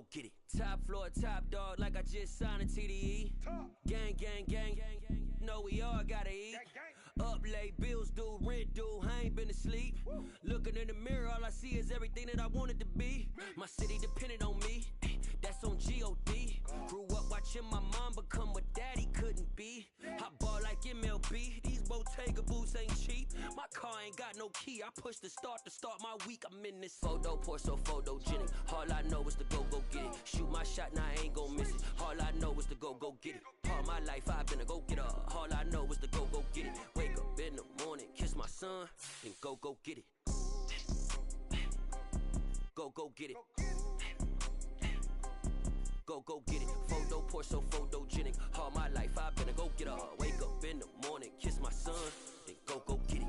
go get it. Top floor, top dog, like I just signed a TDE. Gang, gang, gang, gang, gang. Know we all gotta eat. Up late, bills due, rent due, I ain't been asleep. Looking in the mirror, all I see is everything that I wanted to be. My city depended on me, that's on G.O.D. Grew up watching my mom become what daddy couldn't be. I ball like MLB, these Bottega boots ain't cheap. My car ain't got no key, I push the start to start my week. I'm in this photo, pour so photogenic. All I know is to go get it. Shoot my shot, now I ain't gon' miss it. All I know is to go get it. All my life I've been a go-getter. All I know is to go get it. Wake up in the morning, kiss my son, then go get it. Go get it. Go get it. Photo, pour so photogenic. All my life I've been a go-getter. Wake up in the morning, kiss my son, then go get it.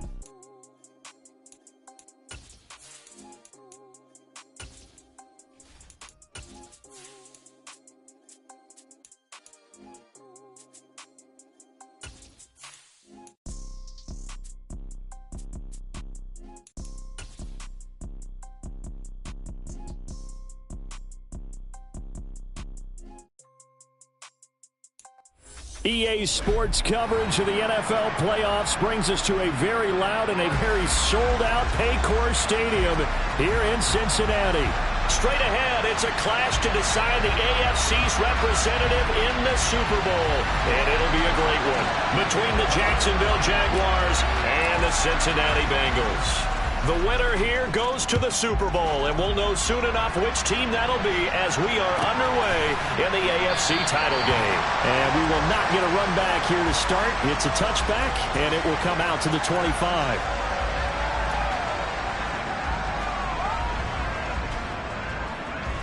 EA Sports coverage of the NFL playoffs brings us to a very loud and a very sold-out Paycor Stadium here in Cincinnati. Straight ahead, it's a clash to decide the AFC's representative in the Super Bowl. And it'll be a great one between the Jacksonville Jaguars and the Cincinnati Bengals. The winner here goes to the Super Bowl, and we'll know soon enough which team that'll be as we are underway in the AFC title game. And we will not get a run back here to start. It's a touchback, and it will come out to the 25.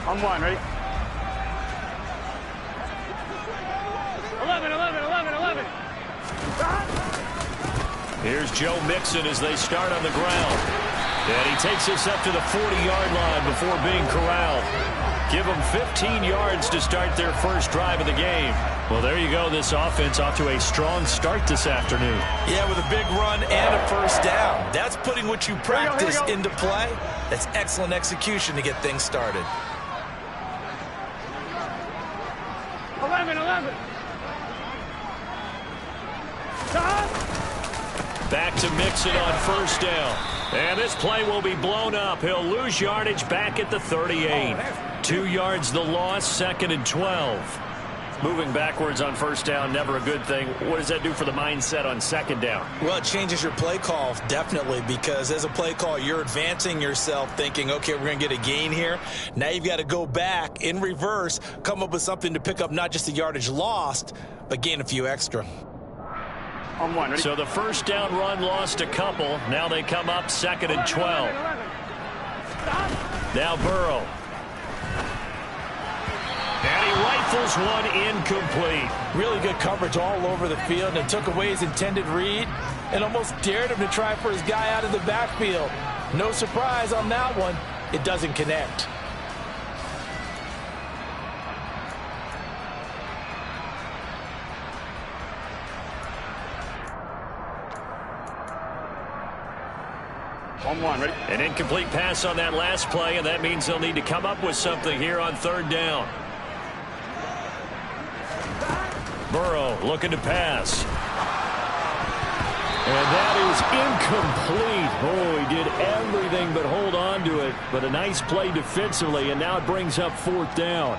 On one, ready? 11, 11, 11, 11. Here's Joe Mixon as they start on the ground. And he takes us up to the 40-yard line before being corralled. Give them 15 yards to start their first drive of the game. Well, there you go. This offense off to a strong start this afternoon. Yeah, with a big run and a first down. That's putting what you practice into play. That's excellent execution to get things started. 11, 11. Back to Mixon on first down. And this play will be blown up. He'll lose yardage back at the 38. 2 yards the loss, 2nd and 12. Moving backwards on first down, never a good thing. What does that do for the mindset on second down? Well, it changes your play call, definitely, because as a play call, you're advancing yourself thinking, okay, we're going to get a gain here. Now you've got to go back in reverse, come up with something to pick up not just the yardage lost, but gain a few extra. On one, ready? So the first down run lost a couple. Now they come up 2nd and 12. Now Burrow. And he rifles one incomplete. Really good coverage all over the field, and took away his intended read and almost dared him to try for his guy out of the backfield. No surprise on that one. It doesn't connect. On one, ready? An incomplete pass on that last play, and that means they'll need to come up with something here on third down. Burrow looking to pass. And that is incomplete. Oh, he did everything but hold on to it. But a nice play defensively, and now it brings up 4th down.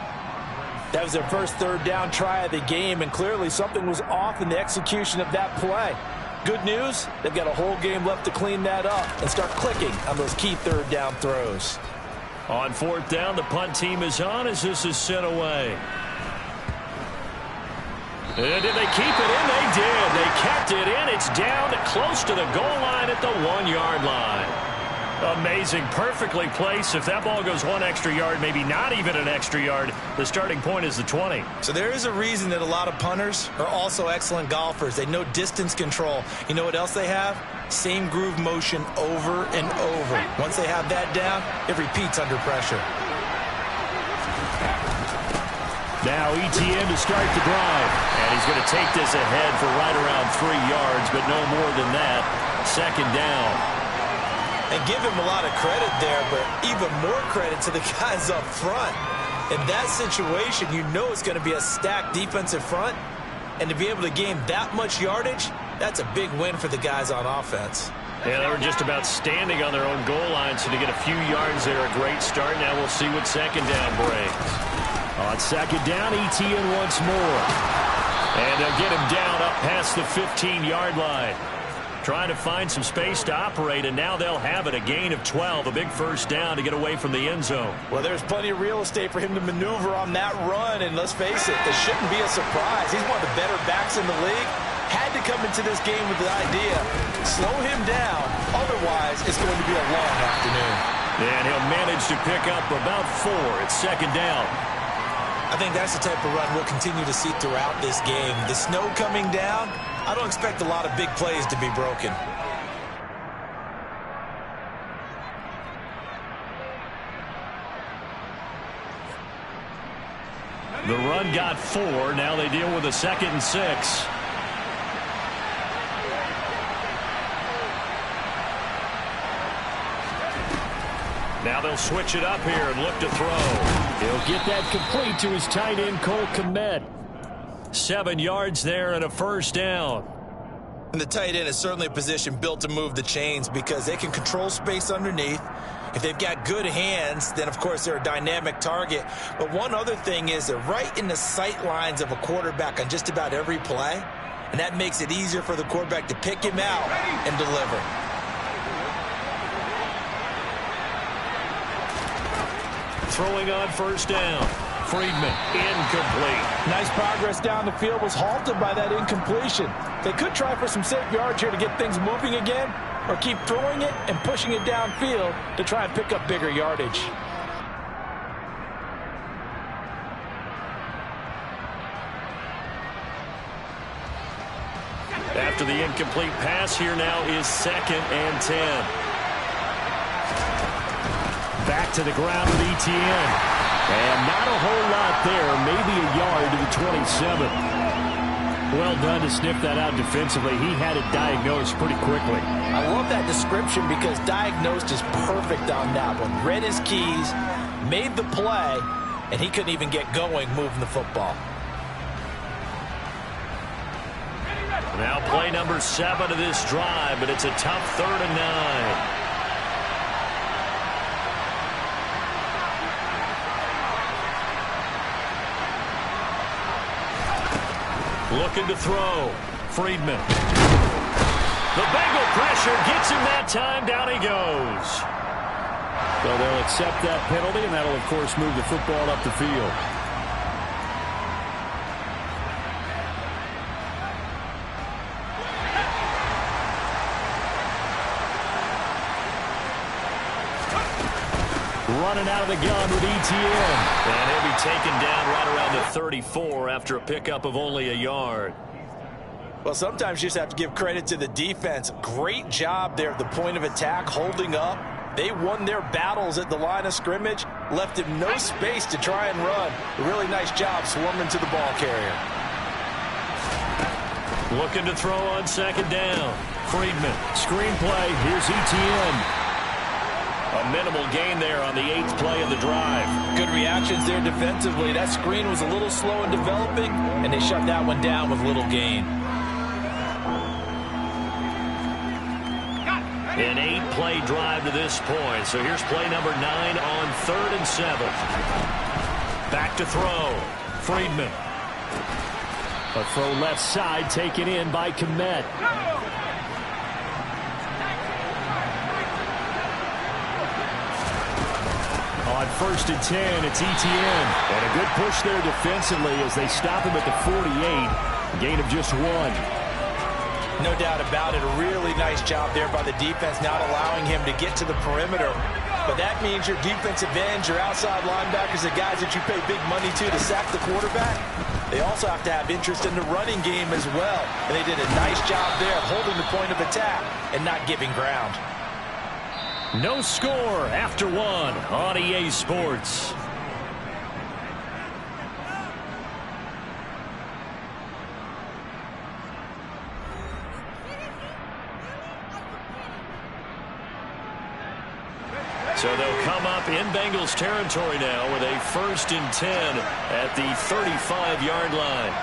That was their first third down try of the game, and clearly something was off in the execution of that play. Good news, they've got a whole game left to clean that up and start clicking on those key third down throws. On 4th down, the punt team is on as this is sent away. And did they keep it in? They did. They kept it in. It's down close to the goal line at the 1-yard line. Amazing. Perfectly placed. If that ball goes 1 extra yard, maybe not even an extra yard, the starting point is the 20. So there is a reason that a lot of punters are also excellent golfers. They know distance control. You know what else they have? Same groove motion over and over. Once they have that down, it repeats under pressure. Now ETN to start the drive. And he's going to take this ahead for right around 3 yards, but no more than that. 2nd down. And give him a lot of credit there, but even more credit to the guys up front. In that situation, you know it's going to be a stacked defensive front. And to be able to gain that much yardage, that's a big win for the guys on offense. Yeah, they were just about standing on their own goal line, so to get a few yards there, a great start. Now we'll see what second down brings. On second down, ETN once more. And they'll get him down up past the 15-yard line. Trying to find some space to operate, and now they'll have it. A gain of 12, a big first down to get away from the end zone. Well, there's plenty of real estate for him to maneuver on that run, and let's face it, this shouldn't be a surprise. He's one of the better backs in the league. Had to come into this game with the idea, slow him down, otherwise it's going to be a long afternoon. And he'll manage to pick up about 4 at second down. I think that's the type of run we'll continue to see throughout this game. The snow coming down, I don't expect a lot of big plays to be broken. The run got 4. Now they deal with a 2nd and 6. Now they'll switch it up here and look to throw. He'll get that complete to his tight end, Cole Kmet. 7 yards there and a first down. And the tight end is certainly a position built to move the chains because they can control space underneath. If they've got good hands, then, of course, they're a dynamic target. But one other thing is they're right in the sight lines of a quarterback on just about every play. And that makes it easier for the quarterback to pick him out and deliver. Throwing on first down. Friedman, incomplete. Nice progress down the field, was halted by that incompletion. They could try for some safe yards here to get things moving again, or keep throwing it and pushing it downfield to try and pick up bigger yardage. After the incomplete pass, here now is 2nd and 10. Back to the ground with ETN. And not a whole lot there, maybe a yard to the 27. Well done to sniff that out defensively. He had it diagnosed pretty quickly. I love that description because diagnosed is perfect on that one. Read his keys, made the play, and he couldn't even get going moving the football. Now play number 7 of this drive, but it's a tough 3rd and 9. Looking to throw. Friedman. The Bengal pressure gets him that time. Down he goes. So they'll accept that penalty, and that'll, of course, move the football up the field. Running out of the gun with ETN. And he'll be taken down right around the 34 after a pickup of only a yard. Well, sometimes you just have to give credit to the defense. Great job there at the point of attack, holding up. They won their battles at the line of scrimmage, left him no space to try and run. A really nice job swarming to the ball carrier. Looking to throw on second down. Friedman, screen play. Here's ETN. A minimal gain there on the 8th play of the drive. Good reactions there defensively. That screen was a little slow in developing, and they shut that one down with little gain. An 8-play drive to this point. So here's play number 9 on 3rd and 7. Back to throw. Friedman. A throw left side taken in by Kmet. On 1st and 10, it's ETN. And a good push there defensively as they stop him at the 48. Gain of just 1. No doubt about it. A really nice job there by the defense, not allowing him to get to the perimeter. But that means your defensive ends, your outside linebackers, the guys that you pay big money to sack the quarterback, they also have to have interest in the running game as well. And they did a nice job there of holding the point of attack and not giving ground. No score after 1 on EA Sports. So they'll come up in Bengals territory now with a 1st and 10 at the 35-yard line.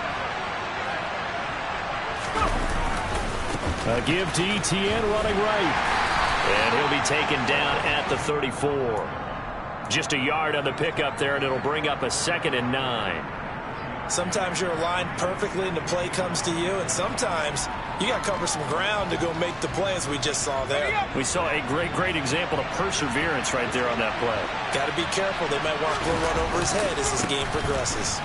A give to Etienne running right. And he'll be taken down at the 34. Just a yard on the pickup there, and it'll bring up a 2nd and 9. Sometimes you're aligned perfectly and the play comes to you, and sometimes you got to cover some ground to go make the play, as we just saw there. We saw a great example of perseverance right there on that play. Got to be careful. They might want to go run over his head as this game progresses.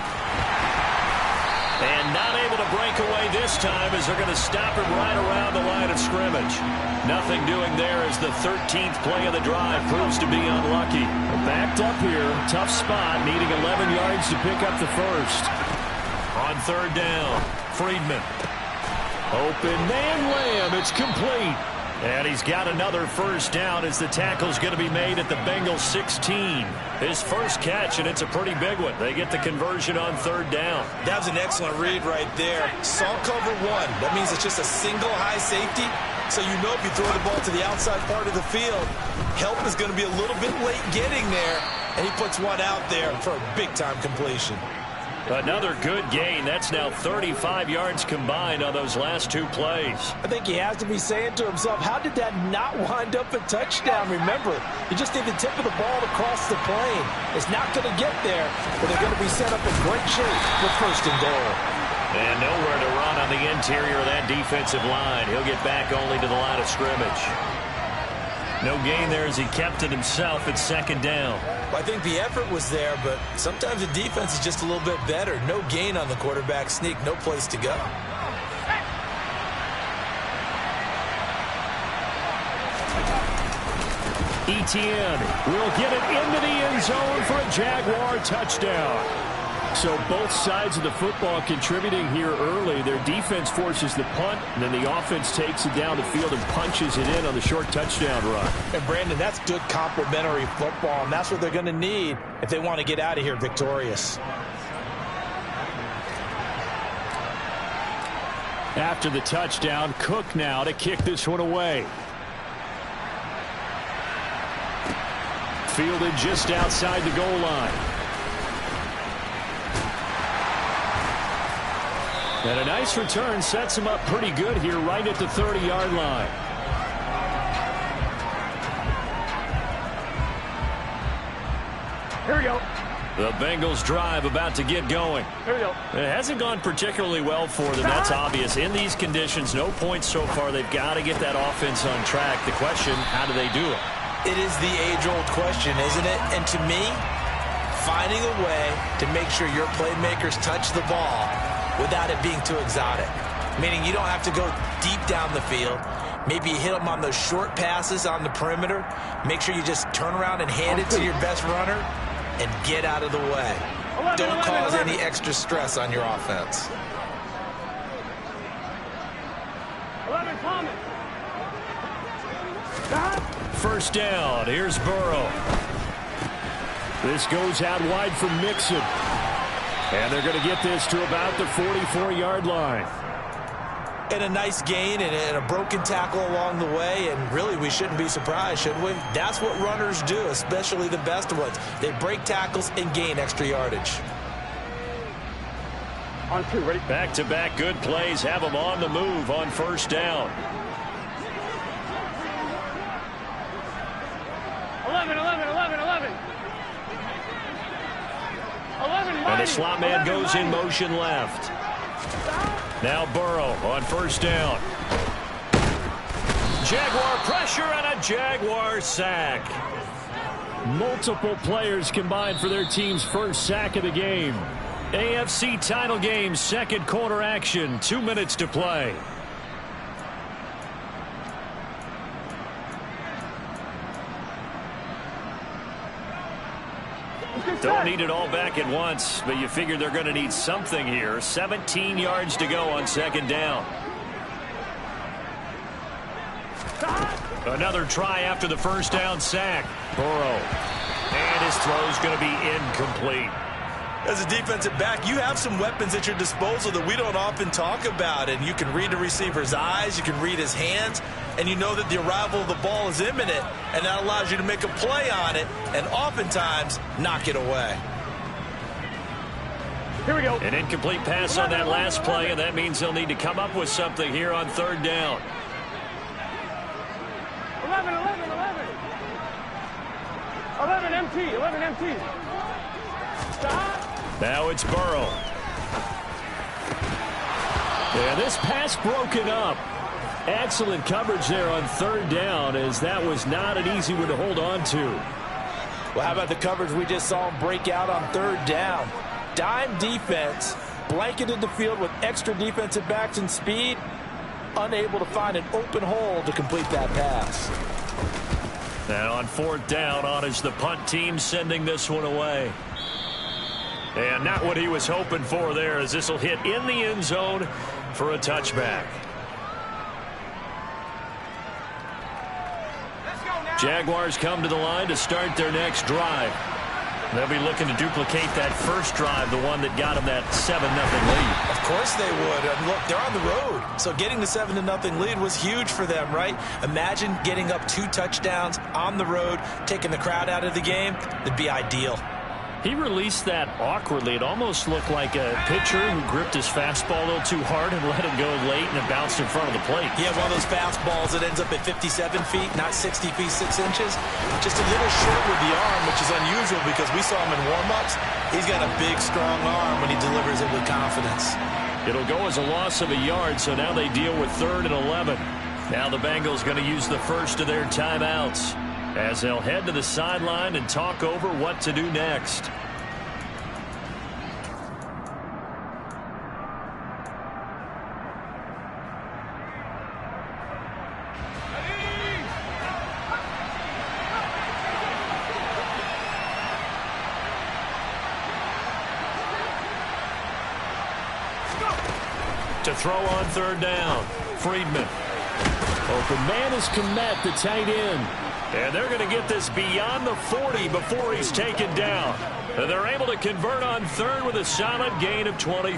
And not able to break away this time as they're going to stop him right around the line of scrimmage. Nothing doing there as the 13th play of the drive proves to be unlucky. Backed up here, tough spot, needing 11 yards to pick up the first. On 3rd down, Friedman. Open man Lamb, it's complete. And he's got another first down as the tackle's going to be made at the Bengals 16. His first catch, and it's a pretty big one. They get the conversion on 3rd down. That was an excellent read right there. Saw cover 1. That means it's just a single high safety. So you know if you throw the ball to the outside part of the field, help is going to be a little bit late getting there. And he puts one out there for a big-time completion. Another good gain. That's now 35 yards combined on those last 2 plays. I think he has to be saying to himself, how did that not wind up a touchdown? Remember, you just need the tip of the ball to cross the plane. It's not going to get there, but they're going to be set up in great shape with 1st and goal. And nowhere to run on the interior of that defensive line. He'll get back only to the line of scrimmage. No gain there as he kept it himself at 2nd down. Well, I think the effort was there, but sometimes the defense is just a little bit better. No gain on the quarterback sneak, no place to go. Etienne will get it into the end zone for a Jaguar touchdown. So both sides of the football contributing here early. Their defense forces the punt, and then the offense takes it down the field and punches it in on the short touchdown run. And Brandon, that's good complementary football, and that's what they're going to need if they want to get out of here victorious. After the touchdown, Cook now to kick this one away. Fielded just outside the goal line. And a nice return sets him up pretty good here right at the 30-yard line. Here we go. The Bengals drive about to get going. Here we go. It hasn't gone particularly well for them. That's obvious. In these conditions, no points so far. They've got to get that offense on track. The question, how do they do it? It is the age-old question, isn't it? And to me, finding a way to make sure your playmakers touch the ball without it being too exotic. Meaning you don't have to go deep down the field. Maybe you hit them on those short passes on the perimeter. Make sure you just turn around and hand it to your best runner and get out of the way. Don't cause any extra stress on your offense. 11, Thomas. 1st down. Here's Burrow. This goes out wide for Mixon. And they're going to get this to about the 44-yard line. And a nice gain and a broken tackle along the way. And really, we shouldn't be surprised, should we? That's what runners do, especially the best ones. They break tackles and gain extra yardage. On 2, ready? Back-to-back good plays have them on the move on 1st down. 11. And the slot man goes in motion left. Now Burrow on 1st down. Jaguar pressure and a Jaguar sack. Multiple players combined for their team's first sack of the game. AFC title game, 2nd quarter action, 2 minutes to play. Don't need it all back at once, but you figure they're going to need something here. 17 yards to go on 2nd down. Another try after the 1st down sack. Burrow. And his throw's going to be incomplete. As a defensive back, you have some weapons at your disposal that we don't often talk about, and you can read the receiver's eyes, you can read his hands, and you know that the arrival of the ball is imminent, and that allows you to make a play on it and oftentimes knock it away. Here we go. An incomplete pass on that last play, and that means they'll need to come up with something here on third down. 11 MT. Stop. Now it's Burrow. Yeah, this pass broken up. Excellent coverage there on third down, as that was not an easy one to hold on to. Well, how about the coverage we just saw him break out on third down? Dime defense, blanketed the field with extra defensive backs and speed, unable to find an open hole to complete that pass. Now on fourth down, on is the punt team, sending this one away. And not what he was hoping for there, as this will hit in the end zone for a touchback. Jaguars come to the line to start their next drive. They'll be looking to duplicate that first drive, the one that got them that 7-0 lead. Of course they would. And look, they're on the road. So getting the 7-0 lead was huge for them, right? Imagine getting up 2 touchdowns on the road, taking the crowd out of the game. That'd be ideal. He released that awkwardly. It almost looked like a pitcher who gripped his fastball a little too hard and let it go late, and it bounced in front of the plate. Yeah, one of those fastballs that ends up at 57 feet, not 60 feet, 6 inches. Just a little short with the arm, which is unusual because we saw him in warm-ups. He's got a big, strong arm when he delivers it with confidence. It'll go as a loss of a yard, so now they deal with 3rd and 11. Now the Bengals going to use the first of their timeouts, as they'll head to the sideline and talk over what to do next. To throw on third down, Friedman. Open man is Komet, the tight end. And they're going to get this beyond the 40 before he's taken down. And they're able to convert on third with a solid gain of 23.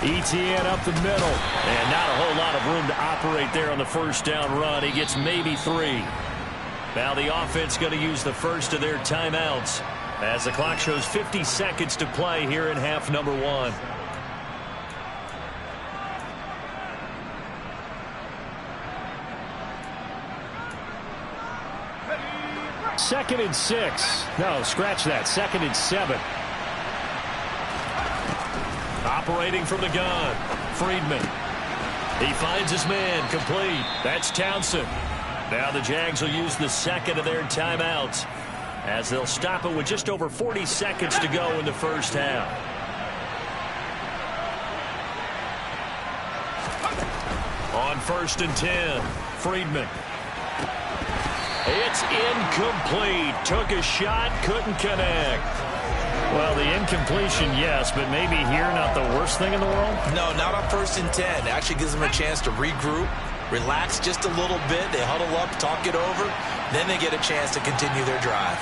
Etienne up the middle. And not a whole lot of room to operate there on the first down run. He gets maybe 3. Now the offense going to use the first of their timeouts, as the clock shows 50 seconds to play here in half number 1. Second and 6. No, scratch that. 2nd and 7. Operating from the gun, Friedman. He finds his man, complete. That's Townsend. Now the Jags will use the second of their timeouts, as they'll stop it with just over 40 seconds to go in the first half. On 1st and 10, Friedman. It's incomplete. Took a shot, couldn't connect. Well, the incompletion, yes, but maybe here not the worst thing in the world? No, not on 1st and 10. It actually gives them a chance to regroup, relax just a little bit. They huddle up, talk it over. Then they get a chance to continue their drive.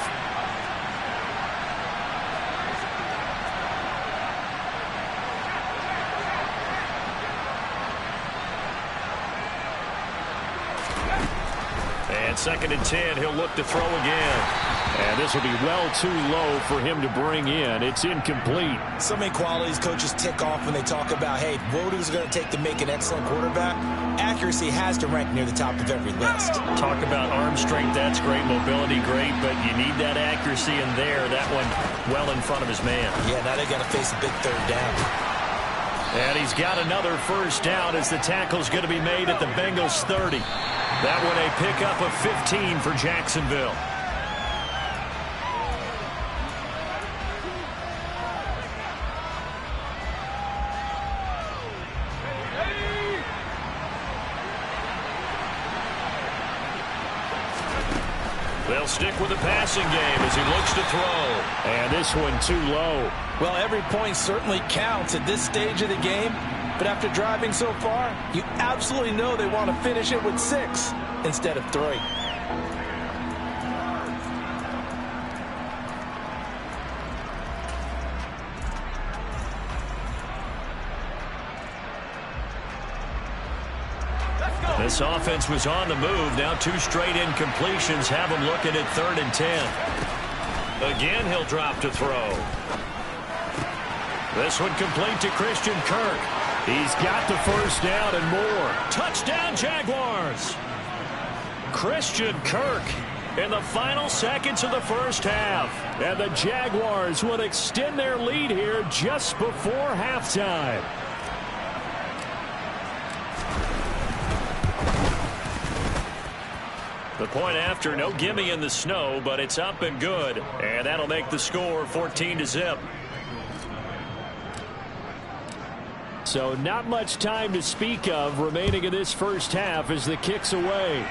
And 2nd and 10, he'll look to throw again. And this will be well too low for him to bring in. It's incomplete. So many qualities coaches tick off when they talk about, hey, what is it going to take to make an excellent quarterback? Accuracy has to rank near the top of every list. Talk about arm strength, that's great. Mobility, great. But you need that accuracy in there. That one well in front of his man. Yeah, now they got to face a big 3rd down. And he's got another first down as the tackle's going to be made at the Bengals 30. That one a pickup of 15 for Jacksonville. They'll stick with the passing game as he looks to throw. And this one too low. Well, every point certainly counts at this stage of the game. But after driving so far, you absolutely know they want to finish it with 6 instead of 3. This offense was on the move. Now 2 straight incompletions have them looking at 3rd and 10. Again, he'll drop to throw. This one complete to Christian Kirk. He's got the first down and more. Touchdown, Jaguars! Christian Kirk in the final seconds of the first half. And the Jaguars will extend their lead here just before halftime. The point after, no gimme in the snow, but it's up and good. And that'll make the score 14-0. So not much time to speak of remaining in this first half as the kick's away.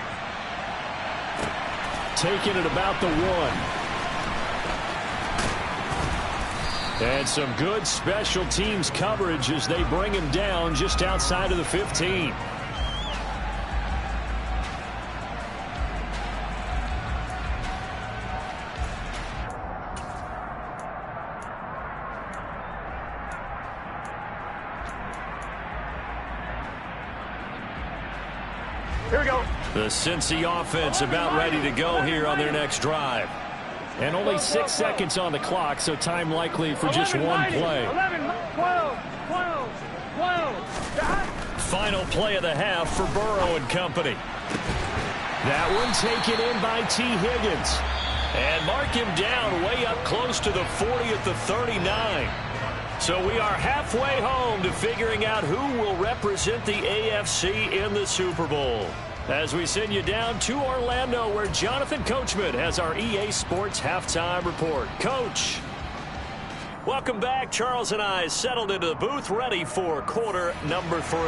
Taking it about the 1. And some good special teams coverage as they bring him down just outside of the 15. Here we go. The Cincy offense about ready to go here on their next drive. And only 6 seconds on the clock, so time likely for just one play. 11, 12, 12, 12. Final play of the half for Burrow and company. That one taken in by T. Higgins. And mark him down way up close to the 40 at the 39. So we are halfway home to figuring out who will represent the AFC in the Super Bowl. As we send you down to Orlando, where Jonathan Coachman has our EA Sports Halftime Report. Coach, welcome back. Charles and I settled into the booth, ready for quarter number 3.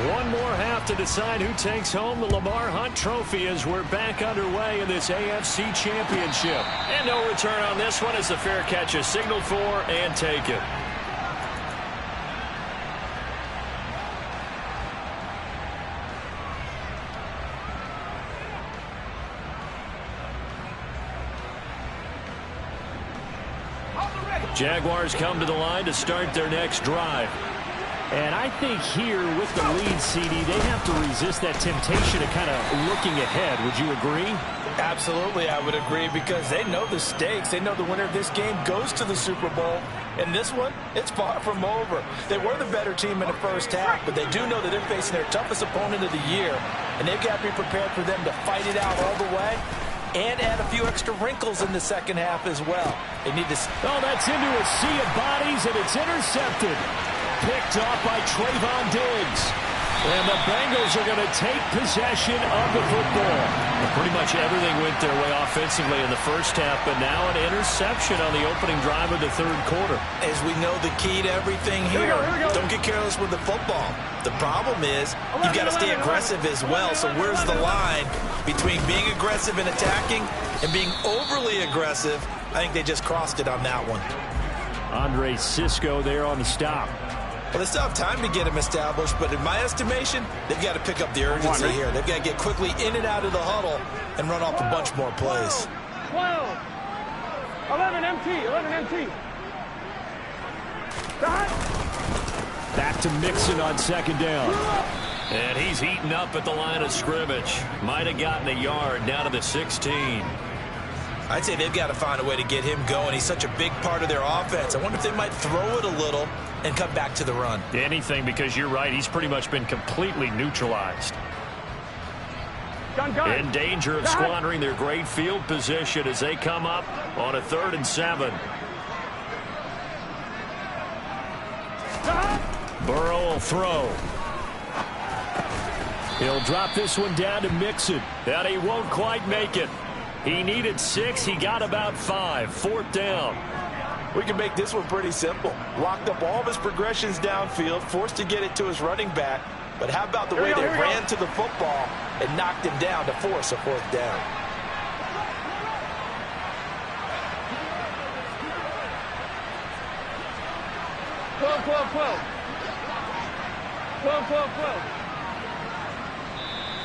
One more half to decide who takes home the Lamar Hunt Trophy as we're back underway in this AFC Championship. And no return on this one as the fair catch is signaled for and taken. Jaguars come to the line to start their next drive. And I think here with the lead, CD, they have to resist that temptation of kind of looking ahead. Would you agree? Absolutely, I would agree, because they know the stakes. They know the winner of this game goes to the Super Bowl. And this one, it's far from over. They were the better team in the first half, but they do know that they're facing their toughest opponent of the year. And they've got to be prepared for them to fight it out all the way and add a few extra wrinkles in the second half as well. They need to... Oh, that's into a sea of bodies, and it's intercepted. Picked off by Trayvon Diggs. And the Bengals are going to take possession of the football. And pretty much everything went their way offensively in the first half, but now an interception on the opening drive of the third quarter. As we know, the key to everything here, don't get careless with the football. The problem is you've got to stay aggressive as well. So where's the line between being aggressive and attacking and being overly aggressive? I think they just crossed it on that one. Andre Cisco there on the stop. Well, they still have time to get him established, but in my estimation, they've got to pick up the urgency here. They've got to get quickly in and out of the huddle and run off a bunch more plays. 12, 11 MT, 11 MT. Back to Mixon on second down. And he's heating up at the line of scrimmage. Might have gotten a yard down to the 16. I'd say they've got to find a way to get him going. He's such a big part of their offense. I wonder if they might throw it a little and come back to the run. Anything, because you're right. He's pretty much been completely neutralized. In danger of squandering their great field position as they come up on a 3rd and 7. Burrow will throw. He'll drop this one down to Mixon. And he won't quite make it. He needed 6. He got about 5. 4th down. We can make this one pretty simple. Locked up all of his progressions downfield, forced to get it to his running back. But how about the way they ran to the football and knocked him down to force a 4th down?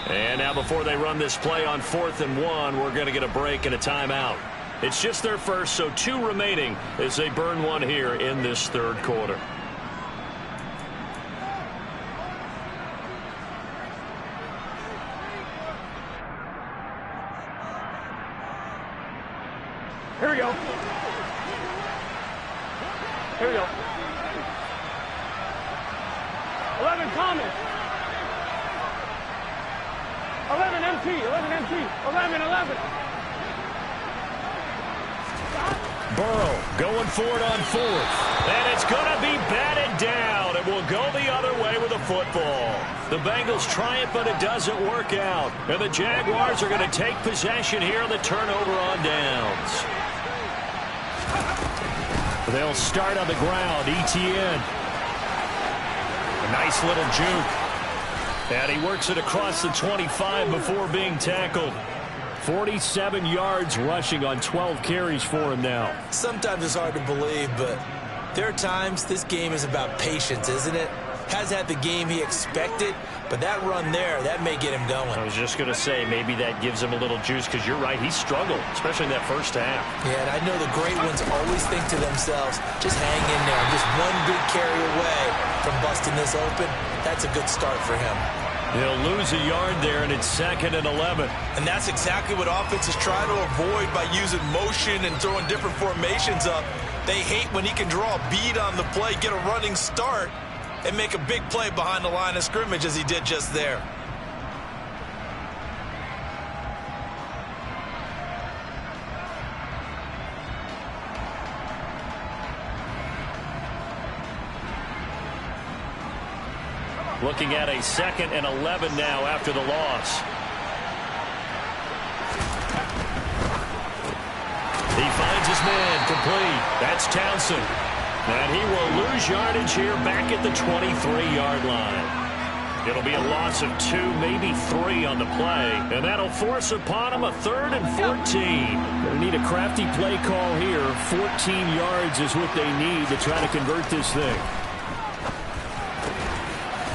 And now before they run this play on 4th and 1, we're going to get a break and a timeout. It's just their first, so 2 remaining as they burn one here in this third quarter. Here we go. Here we go. 11 Thomas. 11 MT. 11 MT. 11. Burrow going for it on fourth. And it's going to be batted down. It will go the other way with the football. The Bengals try it, but it doesn't work out. And the Jaguars are going to take possession here on the turnover on downs. They'll start on the ground. ETN. A nice little juke. And he works it across the 25 before being tackled. 47 yards rushing on 12 carries for him now. Sometimes it's hard to believe, but there are times this game is about patience, isn't it? Hasn't had the game he expected, but that run there, that may get him going. I was just going to say, maybe that gives him a little juice, because you're right, he struggled, especially in that first half. Yeah, and I know the great ones always think to themselves, just hang in there. I'm just one big carry away from busting this open. That's a good start for him. He'll lose a yard there, and it's 2nd and 11. And that's exactly what offenses try to avoid by using motion and throwing different formations up. They hate when he can draw a bead on the play, get a running start, and make a big play behind the line of scrimmage as he did just there. Looking at a 2nd and 11 now after the loss. He finds his man complete. That's Townsend. And he will lose yardage here back at the 23-yard line. It'll be a loss of 2, maybe 3 on the play. And that'll force upon him a 3rd and 14. They need a crafty play call here. 14 yards is what they need to try to convert this thing.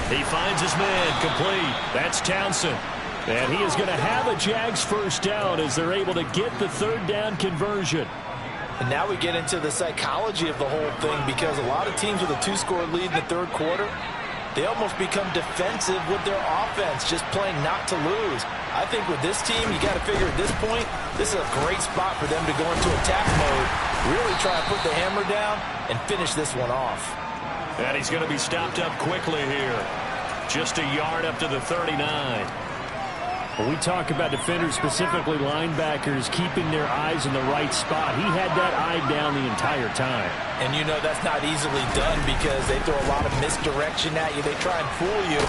He finds his man complete. That's Townsend. And he is going to have a Jags first down as they're able to get the 3rd down conversion. And now we get into the psychology of the whole thing, because a lot of teams with a 2-score lead in the 3rd quarter, they almost become defensive with their offense, just playing not to lose. I think with this team, you got to figure at this point, this is a great spot for them to go into attack mode, really try to put the hammer down and finish this one off. And he's going to be stopped up quickly here. Just a yard up to the 39. When we talk about defenders, specifically linebackers, keeping their eyes in the right spot, he had that eye down the entire time. And you know that's not easily done, because they throw a lot of misdirection at you. They try and fool you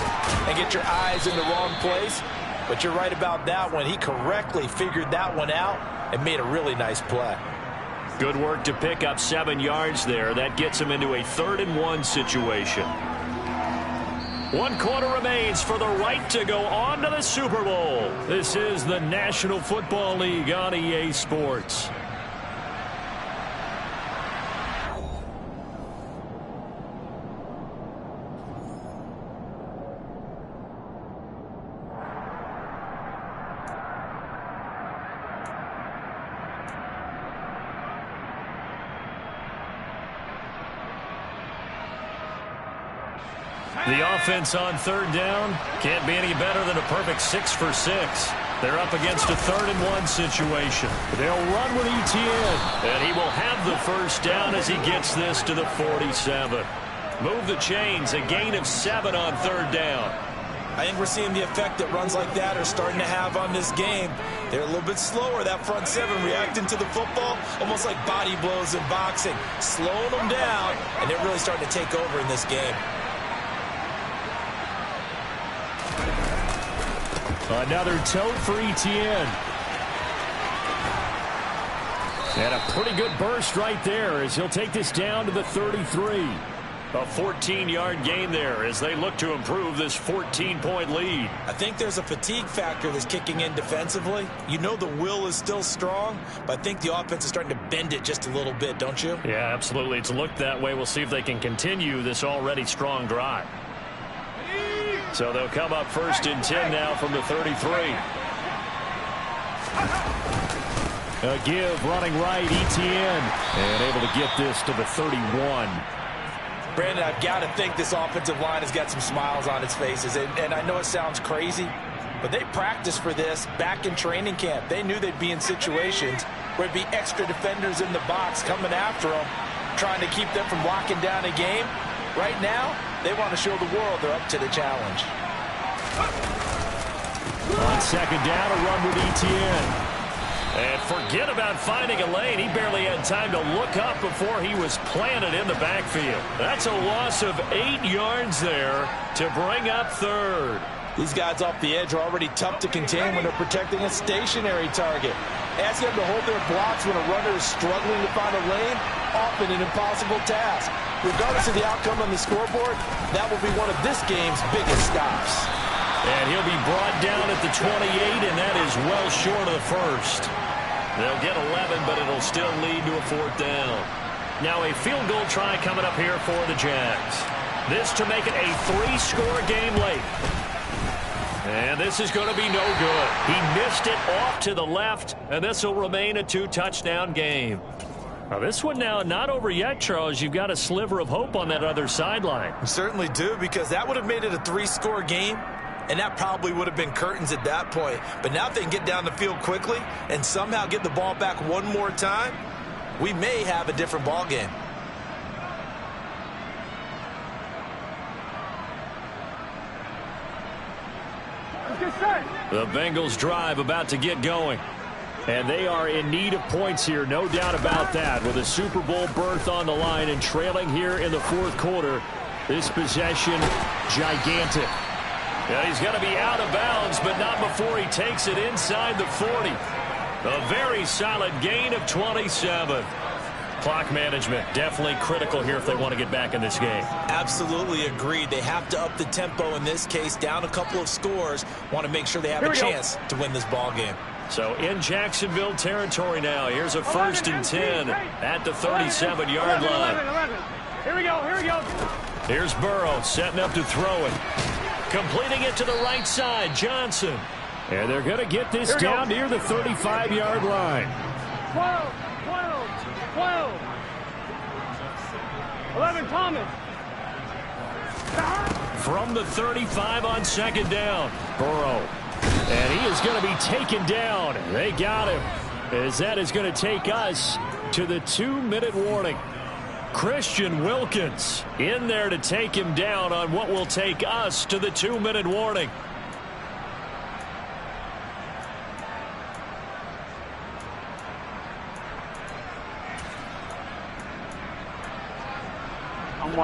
and get your eyes in the wrong place. But you're right about that one. He correctly figured that one out and made a really nice play. Good work to pick up 7 yards there. That gets him into a 3rd and 1 situation. 1 quarter remains for the right to go on to the Super Bowl. This is the National Football League on EA Sports. The offense on 3rd down can't be any better than a perfect 6 for 6. They're up against a 3rd and 1 situation. They'll run with ETN, and he will have the first down as he gets this to the 47. Move the chains, a gain of 7 on 3rd down. I think we're seeing the effect that runs like that are starting to have on this game. They're a little bit slower, that front 7, reacting to the football, almost like body blows in boxing, slowing them down, and they're really starting to take over in this game. Another tote for ETN. And a pretty good burst right there as he'll take this down to the 33. A 14-yard gain there as they look to improve this 14-point lead. I think there's a fatigue factor that's kicking in defensively. You know the will is still strong, but I think the offense is starting to bend it just a little bit, don't you? Yeah, absolutely. It's looked that way. We'll see if they can continue this already strong drive. So they'll come up 1st and 10 now from the 33. A give running right, ETN. And able to get this to the 31. Brandon, I've got to think this offensive line has got some smiles on its faces. And I know it sounds crazy, but they practiced for this back in training camp. They knew they'd be in situations where there'd be extra defenders in the box coming after them, trying to keep them from locking down a game. Right now, they want to show the world they're up to the challenge. On second down, a run with Etienne. And forget about finding a lane. He barely had time to look up before he was planted in the backfield. That's a loss of 8 yards there to bring up third. These guys off the edge are already tough to contain when they're protecting a stationary target. Ask them to hold their blocks when a runner is struggling to find a lane, often an impossible task. Regardless of the outcome on the scoreboard, that will be one of this game's biggest stops. And he'll be brought down at the 28, and that is well short of the first. They'll get 11, but it'll still lead to a fourth down. Now a field goal try coming up here for the Jags. This to make it a 3-score game late. And this is going to be no good. He missed it off to the left, and this will remain a 2-touchdown game. Now this one now not over yet, Charles. You've got a sliver of hope on that other sideline. You certainly do, because that would have made it a 3-score game. And that probably would have been curtains at that point. But now if they can get down the field quickly and somehow get the ball back one more time, we may have a different ball game. The Bengals drive about to get going. And they are in need of points here, no doubt about that. With a Super Bowl berth on the line and trailing here in the fourth quarter, this possession gigantic. Yeah, he's going to be out of bounds, but not before he takes it inside the 40. A very solid gain of 27. Clock management definitely critical here if they want to get back in this game. Absolutely agreed. They have to up the tempo in this case, down a couple of scores. Want to make sure they have a chance to win this ball game. So in Jacksonville territory now. Here's a 1st and 10 at the 37-yard line. Here we go, here we go. Here's Burrow setting up to throw it. Completing it to the right side, Johnson. And they're going to get this down near the 35-yard line. 12, 12. 11, Thomas. From the 35 on second down, Burrow. And he is going to be taken down. They got him, as that is going to take us to the 2-minute warning. Christian Wilkins in there to take him down on what will take us to the 2-minute warning.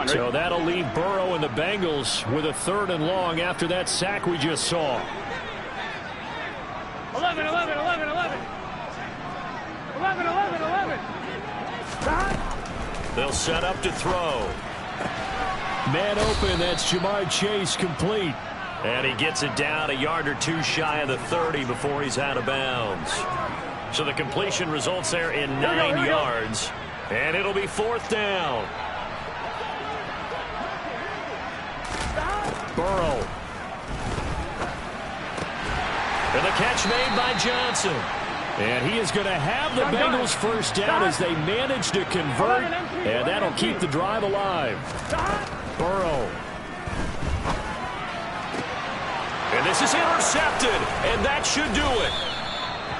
So that'll leave Burrow and the Bengals with a 3rd and long after that sack we just saw. 11. 11. They'll set up to throw. Man open, that's Jamar Chase, complete. And he gets it down a yard or two shy of the 30 before he's out of bounds. So the completion results there in 9 yards. And it'll be 4th down. Burrow. And the catch made by Johnson. And he is going to have the Bengals first down as they manage to convert. And that'll keep the drive alive. Burrow. And this is intercepted. And that should do it.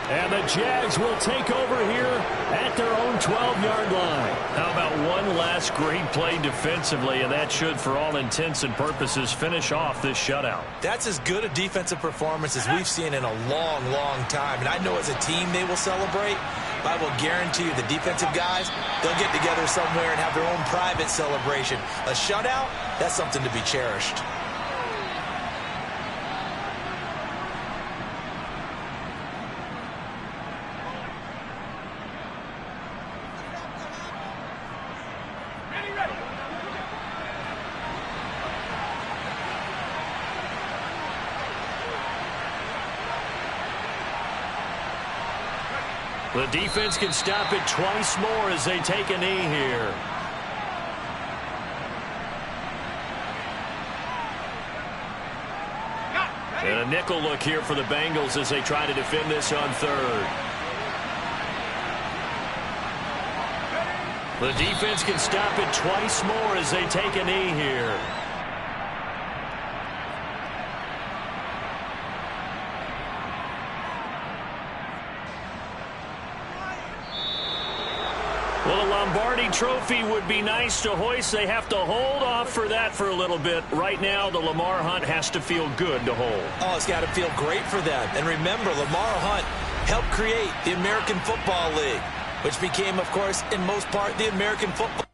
And the Jags will take over here at their own 12-yard line. How about one last great play defensively, and that should, for all intents and purposes, finish off this shutout. That's as good a defensive performance as we've seen in a long, long time. And I know as a team they will celebrate, but I will guarantee you the defensive guys, they'll get together somewhere and have their own private celebration. A shutout, that's something to be cherished. The defense can stop it twice more as they take a knee here. And a nickel look here for the Bengals as they try to defend this on 3rd. The defense can stop it twice more as they take a knee here. Well, a Lombardi trophy would be nice to hoist. They have to hold off for that for a little bit. Right now, the Lamar Hunt has to feel good to hold. Oh, it's got to feel great for them. And remember, Lamar Hunt helped create the American Football League, which became, of course, in most part, the American Football